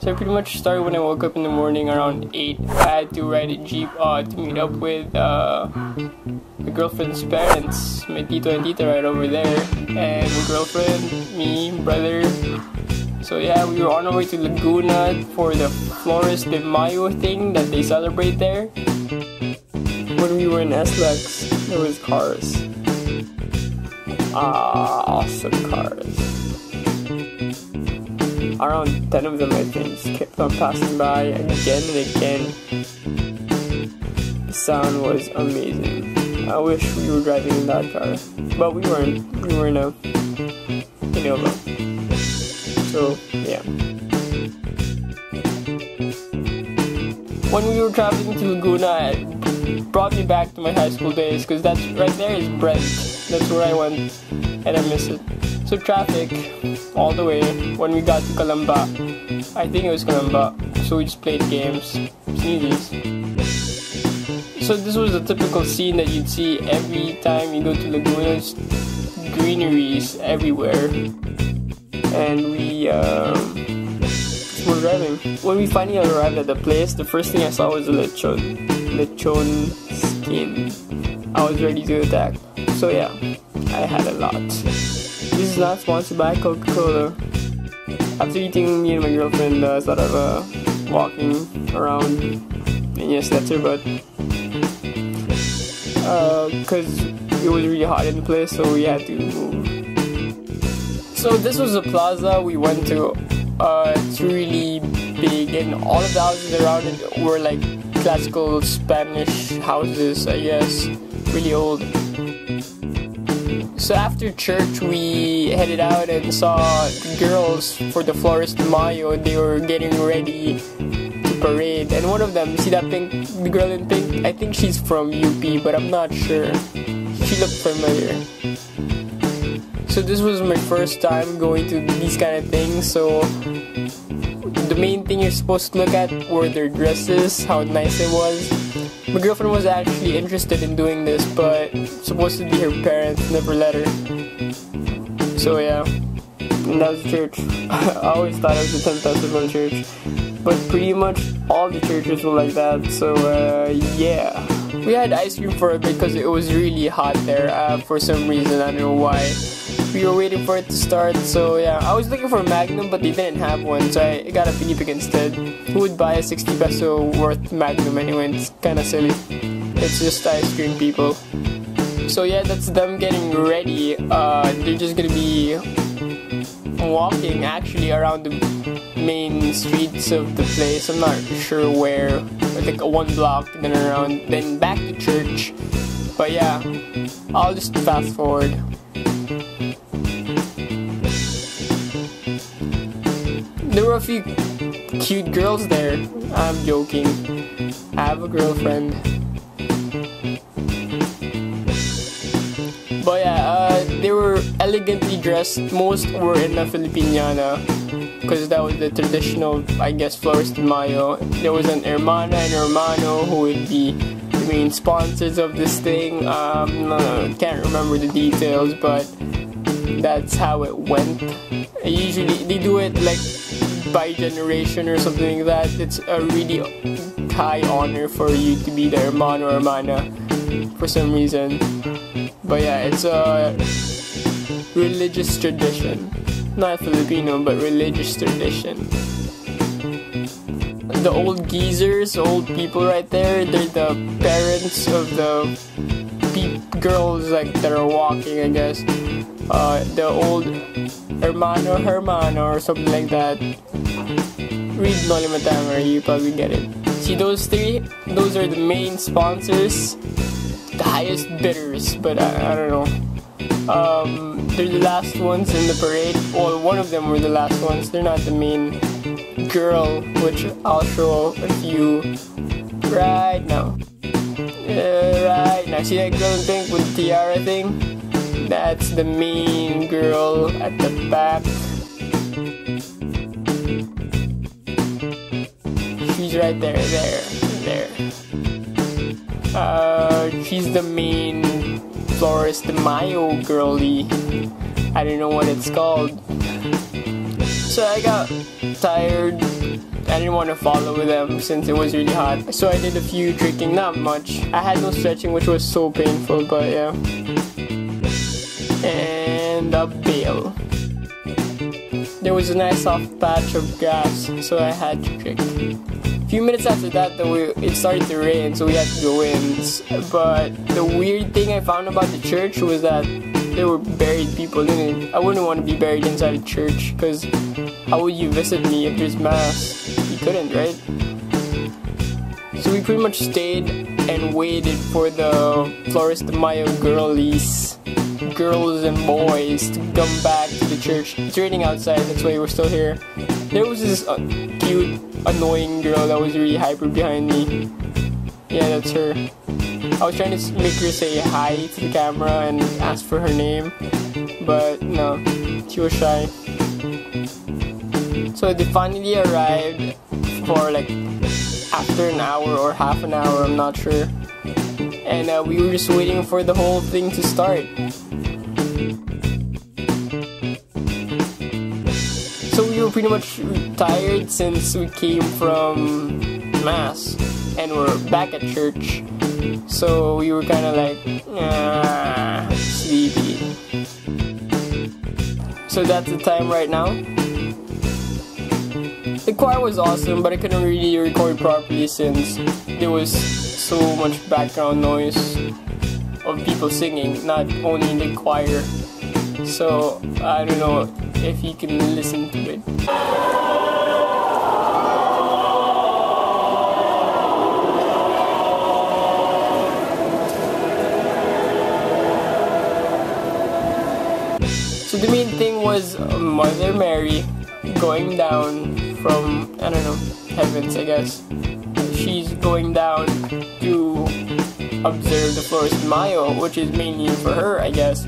So I pretty much started when I woke up in the morning around 8. I had to ride a jeep to meet up with my girlfriend's parents, my tito and tita right over there, and my girlfriend, me, brother. So yeah, we were on our way to Laguna for the Flores de Mayo thing that they celebrate there. When we were in SLEX, there was cars. Awesome cars. Around 10 of them, I think, just kept on passing by again and again. The sound was amazing. I wish we were driving in that car, but we weren't. We were in a Innova. So yeah. When we were traveling to Laguna, it brought me back to my high school days, because that's right there is Brent. That's where I went, and I miss it. So traffic all the way. When we got to Calamba, I think it was Calamba, so we just played games, sneezes. So this was a typical scene that you'd see every time you go to Laguna. Just greeneries everywhere, and we were driving. When we finally arrived at the place, the first thing I saw was a lechon skin. I was ready to attack. So yeah, I had a lot. This is not sponsored by Coca-Cola. After eating, me and my girlfriend thought of walking around. And yes, that's her butt. Because it was really hot in the place, so we had to move. So this was the plaza we went to. It's really big, and all of the houses around it were like classical Spanish houses, I guess. Really old. So after church, we headed out and saw the girls for the Flores de Mayo. They were getting ready to parade, and one of them, see that pink, the girl in pink? I think she's from UP, but I'm not sure. She looked familiar. So this was my first time going to these kind of things. So the main thing you're supposed to look at were their dresses, how nice it was. My girlfriend was actually interested in doing this, but supposedly her parents never let her. So yeah, and that was church. I always thought it was a 10 festival church, but pretty much all the churches were like that. So yeah, we had ice cream for a bit because it was really hot there for some reason. I don't know why. We were waiting for it to start, so yeah. I was looking for a Magnum, but they didn't have one, so I got a Pinipig instead. Who would buy a 60 peso worth Magnum anyway? It's kinda silly. It's just ice cream, people. So yeah, that's them getting ready. They're just gonna be walking actually around the main streets of the place. I'm not sure where. Like one block, then around, then back to church. But yeah, I'll just fast forward. There were a few cute girls there. I'm joking. I have a girlfriend. But yeah, they were elegantly dressed. Most were in a Filipiniana, because that was the traditional, I guess, Flores de Mayo. There was an hermana and hermano who would be the main sponsors of this thing. Can't remember the details, but that's how it went. Usually they do it like by generation or something like that. It's a really high honor for you to be the hermano or hermana for some reason. But yeah, it's a religious tradition. Not Filipino, but religious tradition. The old geezers, old people right there, they're the parents of the girls like that are walking, I guess. The old hermano or something like that. Read Noli Matanga, you probably get it. See those three? Those are the main sponsors, the highest bidders, but I don't know. They're the last ones in the parade. Well, one of them were the last ones. They're not the main girl, which I'll show a few right now. Right now. See that girl in pink with the tiara thing? That's the main girl at the back. She's right there. She's the main Flores de Mayo girly. I don't know what it's called. So I got tired I didn't want to follow them since it was really hot. So I did a few tricking, not much. I had no stretching, which was so painful, but yeah. And a bail. There was a nice soft patch of grass, so I had to trick. A few minutes after that, though, it started to rain, so we had to go in. But the weird thing I found about the church was that there were buried people in it. I wouldn't want to be buried inside a church, because how would you visit me if there's mass? You couldn't, right? So we pretty much stayed and waited for the Flores de Mayo girls and boys to come back to the church. It's raining outside, that's why we're still here. There was this cute, annoying girl that was really hyper behind me. Yeah, that's her. I was trying to make her say hi to the camera and ask for her name, but no, she was shy. So they finally arrived for like after an hour or half an hour, I'm not sure. And we were just waiting for the whole thing to start. So we were pretty much tired since we came from mass and we're back at church. So we were kind of like, sleepy. So that's the time right now. The choir was awesome, but I couldn't really record properly since there was so much background noise of people singing, not only in the choir. So I don't know if you can listen to it. So the main thing was Mother Mary going down from, I don't know, heavens, I guess. She's going down to observe the Flores de Mayo, which is mainly for her, I guess.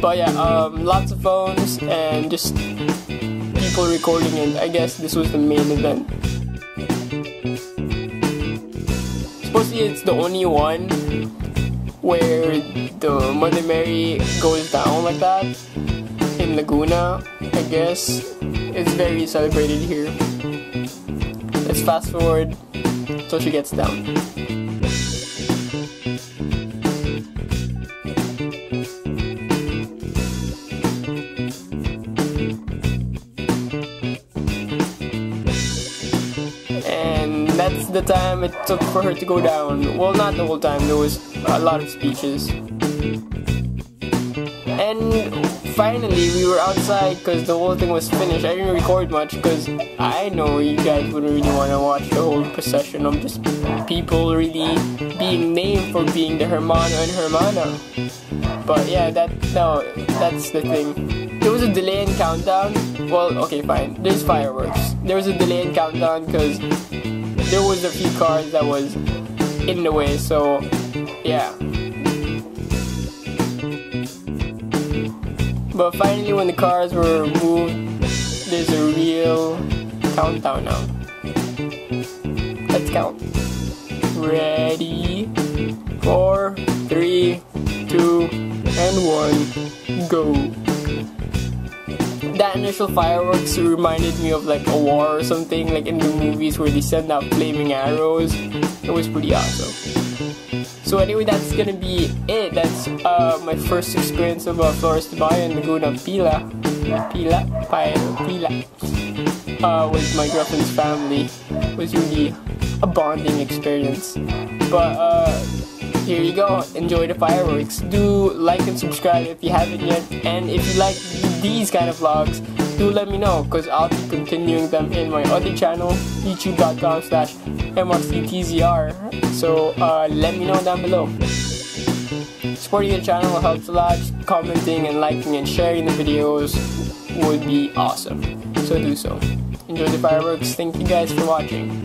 But yeah, lots of phones and just people recording it. I guess this was the main event. Supposedly it's the only one where the Mother Mary goes down like that in Laguna, I guess. It's very celebrated here. Let's fast forward till she gets down. And that's the time it took for her to go down. Well, not the whole time, there was a lot of speeches. And finally we were outside because the whole thing was finished. I didn't record much because I know you guys wouldn't really want to watch the whole procession of just people really being named for being the Hermano and Hermana. But yeah, that's the thing. There was a delay in countdown. Well, okay, fine. There's fireworks. There was a delay in countdown because there was a few cars that was in the way, so yeah. But finally, when the cars were moved, there's a real countdown now. Let's count. Ready? 4, 3, 2, and 1, go. That initial fireworks reminded me of like a war or something, like in the movies where they send out flaming arrows. It was pretty awesome. So anyway, that's gonna be it. That's my first experience of Flores de Mayo and Laguna Pila, with my girlfriend's family. It was really a bonding experience. But here you go. Enjoy the fireworks. Do like and subscribe if you haven't yet. And if you like these kind of vlogs, do let me know because I'll be continuing them in my other channel, youtube.com/mrctzr. So let me know down below. Supporting the channel helps a lot. Commenting and liking and sharing the videos would be awesome. So do so. Enjoy the fireworks. Thank you guys for watching.